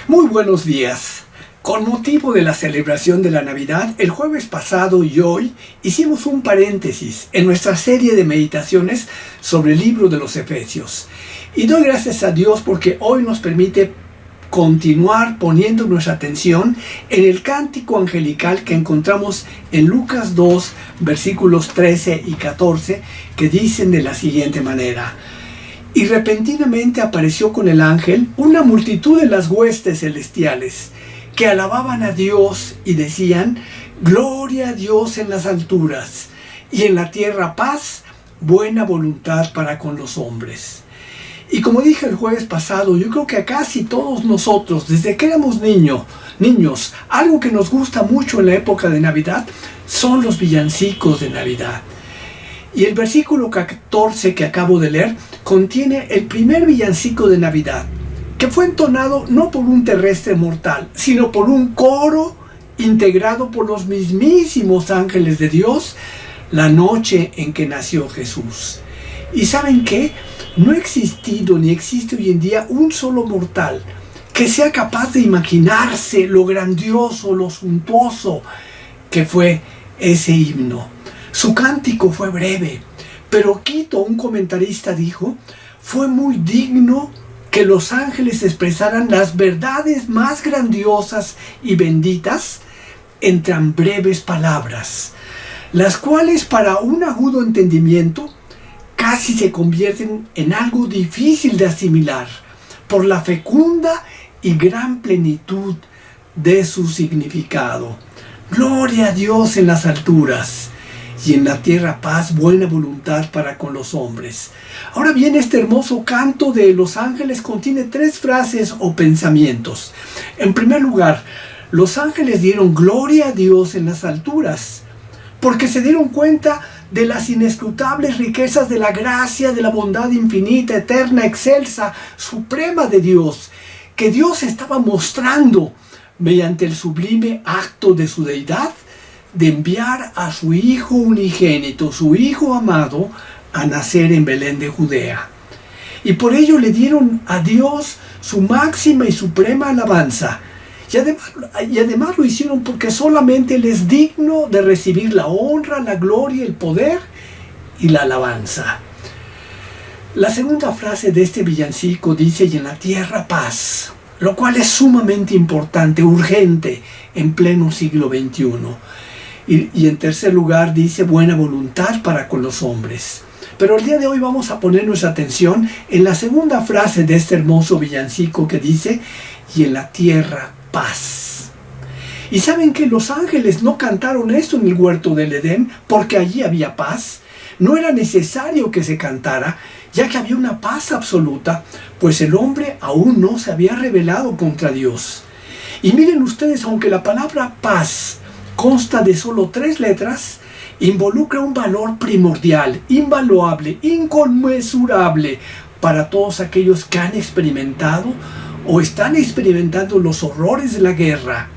Muy buenos días. Con motivo de la celebración de la Navidad, el jueves pasado y hoy hicimos un paréntesis en nuestra serie de meditaciones sobre el libro de los Efesios. Y doy gracias a Dios porque hoy nos permite continuar poniendo nuestra atención en el cántico angelical que encontramos en Lucas 2, versículos 13 y 14, que dicen de la siguiente manera: Y repentinamente apareció con el ángel una multitud de las huestes celestiales, que alababan a Dios y decían: Gloria a Dios en las alturas, y en la tierra paz, buena voluntad para con los hombres. Y como dije el jueves pasado, yo creo que a casi todos nosotros, desde que éramos niños, algo que nos gusta mucho en la época de Navidad son los villancicos de Navidad. Y el versículo 14 que acabo de leer contiene el primer villancico de Navidad, que fue entonado no por un terrestre mortal, sino por un coro integrado por los mismísimos ángeles de Dios, la noche en que nació Jesús. ¿Y saben qué? No ha existido ni existe hoy en día un solo mortal que sea capaz de imaginarse lo grandioso, lo suntuoso que fue ese himno. Su cántico fue breve, pero Quito, un comentarista, dijo: fue muy digno que los ángeles expresaran las verdades más grandiosas y benditas en tan breves palabras, las cuales para un agudo entendimiento casi se convierten en algo difícil de asimilar por la fecunda y gran plenitud de su significado. Gloria a Dios en las alturas, y en la tierra paz, buena voluntad para con los hombres. Ahora bien, este hermoso canto de los ángeles contiene tres frases o pensamientos. En primer lugar, los ángeles dieron gloria a Dios en las alturas, porque se dieron cuenta de las inescrutables riquezas de la gracia, de la bondad infinita, eterna, excelsa, suprema de Dios, que Dios estaba mostrando mediante el sublime acto de su deidad, de enviar a su Hijo unigénito, su Hijo amado, a nacer en Belén de Judea. Y por ello le dieron a Dios su máxima y suprema alabanza. Y además lo hicieron porque solamente Él es digno de recibir la honra, la gloria, el poder y la alabanza. La segunda frase de este villancico dice: y en la tierra paz, lo cual es sumamente importante, urgente, en pleno siglo XXI. Y en tercer lugar dice: buena voluntad para con los hombres. Pero el día de hoy vamos a poner nuestra atención en la segunda frase de este hermoso villancico que dice: y en la tierra paz. Y saben que los ángeles no cantaron esto en el huerto del Edén porque allí había paz. No era necesario que se cantara, ya que había una paz absoluta, pues el hombre aún no se había rebelado contra Dios. Y miren ustedes, aunque la palabra paz consta de solo 3 letras, involucra un valor primordial, invaluable, inconmensurable para todos aquellos que han experimentado o están experimentando los horrores de la guerra,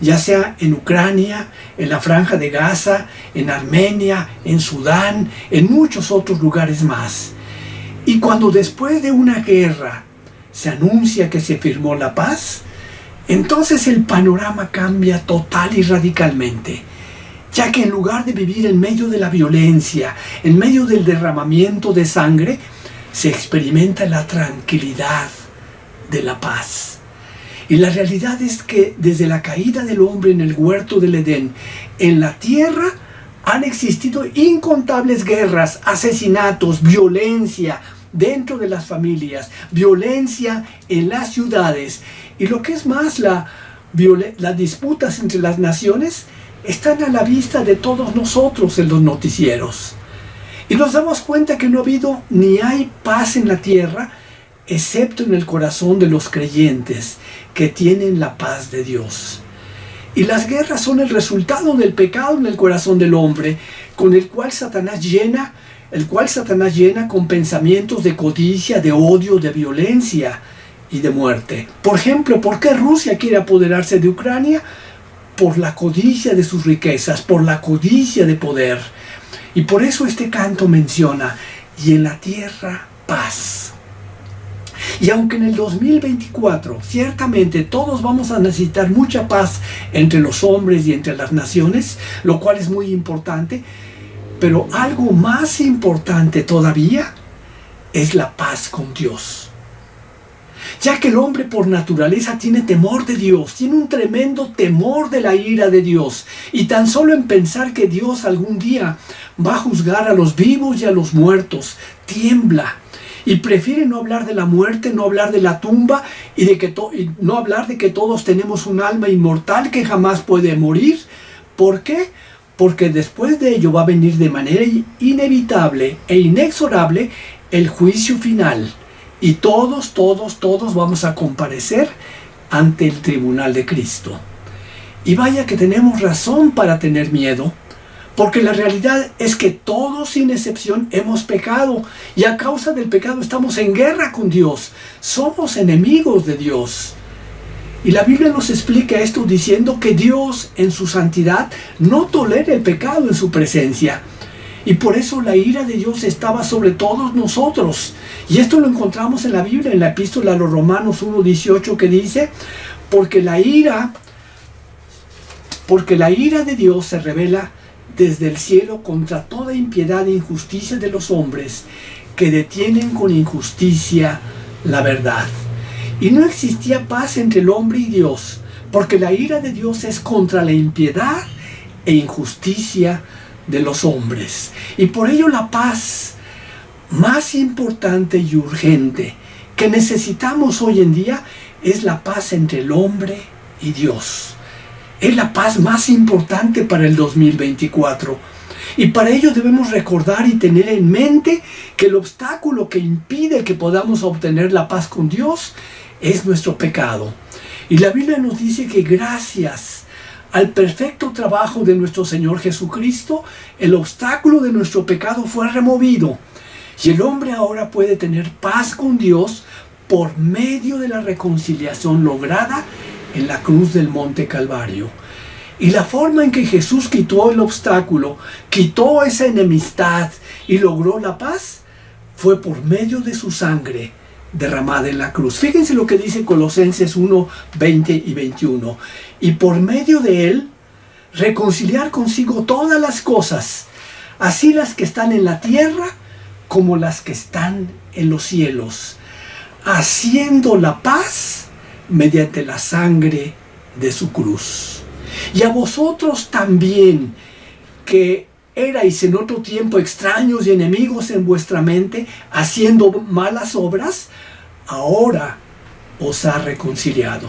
ya sea en Ucrania, en la Franja de Gaza, en Armenia, en Sudán, en muchos otros lugares más. Y cuando después de una guerra se anuncia que se firmó la paz, entonces el panorama cambia total y radicalmente, ya que en lugar de vivir en medio de la violencia, en medio del derramamiento de sangre, se experimenta la tranquilidad de la paz. Y la realidad es que desde la caída del hombre en el huerto del Edén, en la tierra han existido incontables guerras, asesinatos, violencia dentro de las familias, violencia en las ciudades, y lo que es más, las disputas entre las naciones están a la vista de todos nosotros en los noticieros. Y nos damos cuenta que no ha habido ni hay paz en la tierra, excepto en el corazón de los creyentes que tienen la paz de Dios. Y las guerras son el resultado del pecado en el corazón del hombre, con el cual Satanás llena con pensamientos de codicia, de odio, de violencia y de muerte. Por ejemplo, ¿por qué Rusia quiere apoderarse de Ucrania? Por la codicia de sus riquezas, por la codicia de poder. Y por eso este canto menciona: y en la tierra paz. Y aunque en el 2024 ciertamente todos vamos a necesitar mucha paz entre los hombres y entre las naciones, lo cual es muy importante, pero algo más importante todavía es la paz con Dios. Ya que el hombre por naturaleza tiene temor de Dios, tiene un tremendo temor de la ira de Dios. Y tan solo en pensar que Dios algún día va a juzgar a los vivos y a los muertos, tiembla. Y prefiere no hablar de la muerte, no hablar de la tumba y no hablar de que todos tenemos un alma inmortal que jamás puede morir. ¿Por qué? Porque después de ello va a venir de manera inevitable e inexorable el juicio final. Y todos vamos a comparecer ante el tribunal de Cristo. Y vaya que tenemos razón para tener miedo, porque la realidad es que todos sin excepción hemos pecado, y a causa del pecado estamos en guerra con Dios, somos enemigos de Dios. Y la Biblia nos explica esto diciendo que Dios en su santidad no tolera el pecado en su presencia. Y por eso la ira de Dios estaba sobre todos nosotros. Y esto lo encontramos en la Biblia, en la epístola a los Romanos 1:18, que dice, porque la ira de Dios se revela desde el cielo contra toda impiedad e injusticia de los hombres, que detienen con injusticia la verdad. Y no existía paz entre el hombre y Dios, porque la ira de Dios es contra la impiedad e injusticia de los hombres. Y por ello la paz más importante y urgente que necesitamos hoy en día es la paz entre el hombre y Dios. Es la paz más importante para el 2024. Y para ello debemos recordar y tener en mente que el obstáculo que impide que podamos obtener la paz con Dios es nuestro pecado. Y la Biblia nos dice que gracias al perfecto trabajo de nuestro Señor Jesucristo, el obstáculo de nuestro pecado fue removido. Y el hombre ahora puede tener paz con Dios por medio de la reconciliación lograda en la cruz del Monte Calvario. Y la forma en que Jesús quitó el obstáculo, quitó esa enemistad y logró la paz, fue por medio de su sangre derramada en la cruz. Fíjense lo que dice Colosenses 1, 20 y 21. Y por medio de él, reconciliar consigo todas las cosas, así las que están en la tierra como las que están en los cielos, haciendo la paz mediante la sangre de su cruz. Y a vosotros también, que erais en otro tiempo extraños y enemigos en vuestra mente, haciendo malas obras, ahora os ha reconciliado.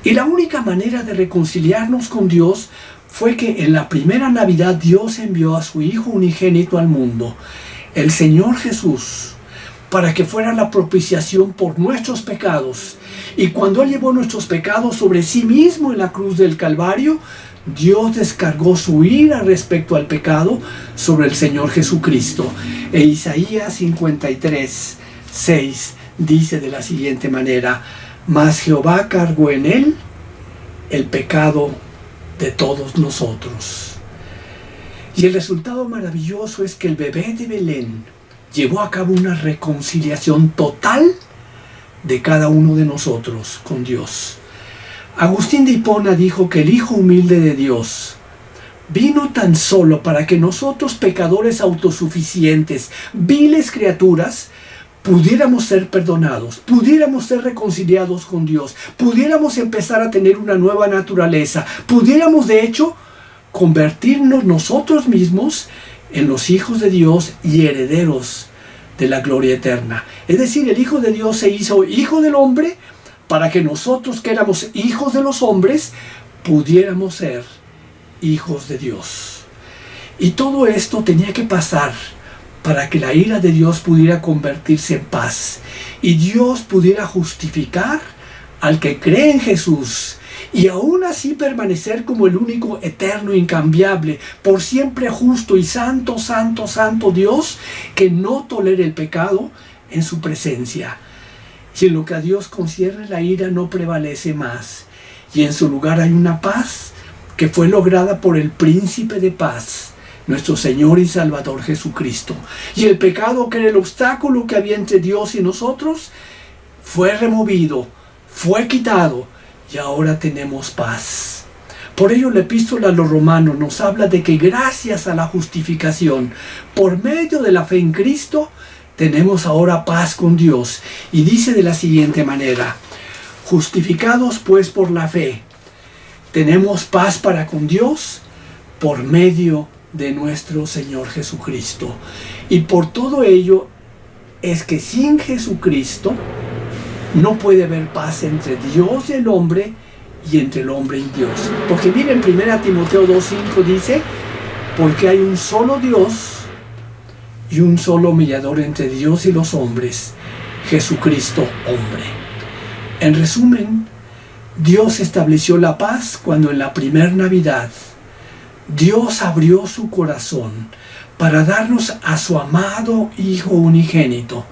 Y la única manera de reconciliarnos con Dios fue que en la primera Navidad Dios envió a su Hijo unigénito al mundo, el Señor Jesús, para que fuera la propiciación por nuestros pecados. Y cuando Él llevó nuestros pecados sobre sí mismo en la cruz del Calvario, Dios descargó su ira respecto al pecado sobre el Señor Jesucristo. E Isaías 53, 6 dice de la siguiente manera: mas Jehová cargó en Él el pecado de todos nosotros. Y el resultado maravilloso es que el bebé de Belén llevó a cabo una reconciliación total de cada uno de nosotros con Dios. Agustín de Hipona dijo que el Hijo humilde de Dios vino tan solo para que nosotros, pecadores autosuficientes, viles criaturas, pudiéramos ser perdonados, pudiéramos ser reconciliados con Dios, pudiéramos empezar a tener una nueva naturaleza, pudiéramos de hecho convertirnos nosotros mismos en los hijos de Dios y herederos de la gloria eterna. Es decir, el Hijo de Dios se hizo hijo del hombre para que nosotros, que éramos hijos de los hombres, pudiéramos ser hijos de Dios. Y todo esto tenía que pasar para que la ira de Dios pudiera convertirse en paz y Dios pudiera justificar al que cree en Jesús, y aún así permanecer como el único eterno, incambiable, por siempre justo y santo, santo, santo Dios, que no tolera el pecado en su presencia. Y en lo que a Dios concierne, la ira no prevalece más, y en su lugar hay una paz que fue lograda por el Príncipe de Paz, nuestro Señor y Salvador Jesucristo. Y el pecado, que era el obstáculo que había entre Dios y nosotros, fue removido, fue quitado y ahora tenemos paz. Por ello la epístola a los Romanos nos habla de que gracias a la justificación por medio de la fe en Cristo tenemos ahora paz con Dios. Y dice de la siguiente manera: justificados pues por la fe, tenemos paz para con Dios por medio de nuestro Señor Jesucristo. Y por todo ello es que sin Jesucristo no puede haber paz entre Dios y el hombre, y entre el hombre y Dios. Porque miren, 1 Timoteo 2:5 dice: porque hay un solo Dios y un solo mediador entre Dios y los hombres, Jesucristo hombre. En resumen, Dios estableció la paz cuando en la primer Navidad Dios abrió su corazón para darnos a su amado Hijo unigénito.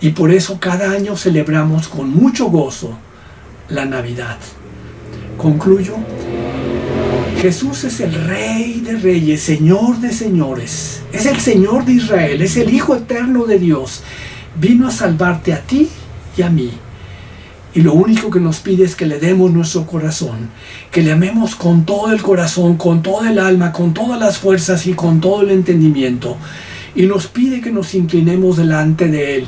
Y por eso cada año celebramos con mucho gozo la Navidad. Concluyo. Jesús es el Rey de Reyes, Señor de Señores. Es el Señor de Israel, es el Hijo eterno de Dios. Vino a salvarte a ti y a mí. Y lo único que nos pide es que le demos nuestro corazón, que le amemos con todo el corazón, con toda el alma, con todas las fuerzas y con todo el entendimiento. Y nos pide que nos inclinemos delante de Él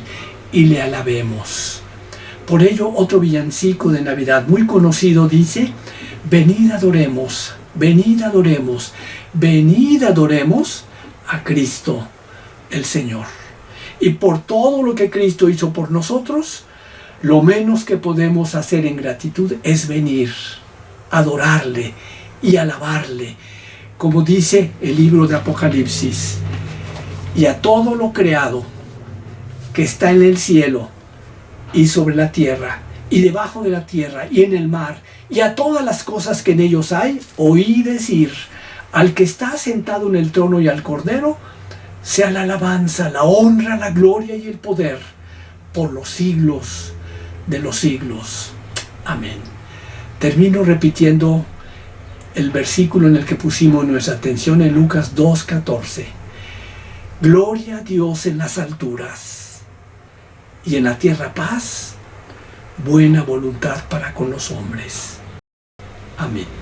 y le alabemos. Por ello, otro villancico de Navidad muy conocido dice: venid adoremos, venid adoremos, venid adoremos a Cristo el Señor. Y por todo lo que Cristo hizo por nosotros, lo menos que podemos hacer en gratitud es venir, adorarle y alabarle. Como dice el libro de Apocalipsis: y a todo lo creado que está en el cielo y sobre la tierra y debajo de la tierra y en el mar, y a todas las cosas que en ellos hay, oí decir: al que está sentado en el trono y al Cordero, sea la alabanza, la honra, la gloria y el poder por los siglos de los siglos. Amén. Termino repitiendo el versículo en el que pusimos nuestra atención en Lucas 2:14. Gloria a Dios en las alturas, y en la tierra paz, buena voluntad para con los hombres. Amén.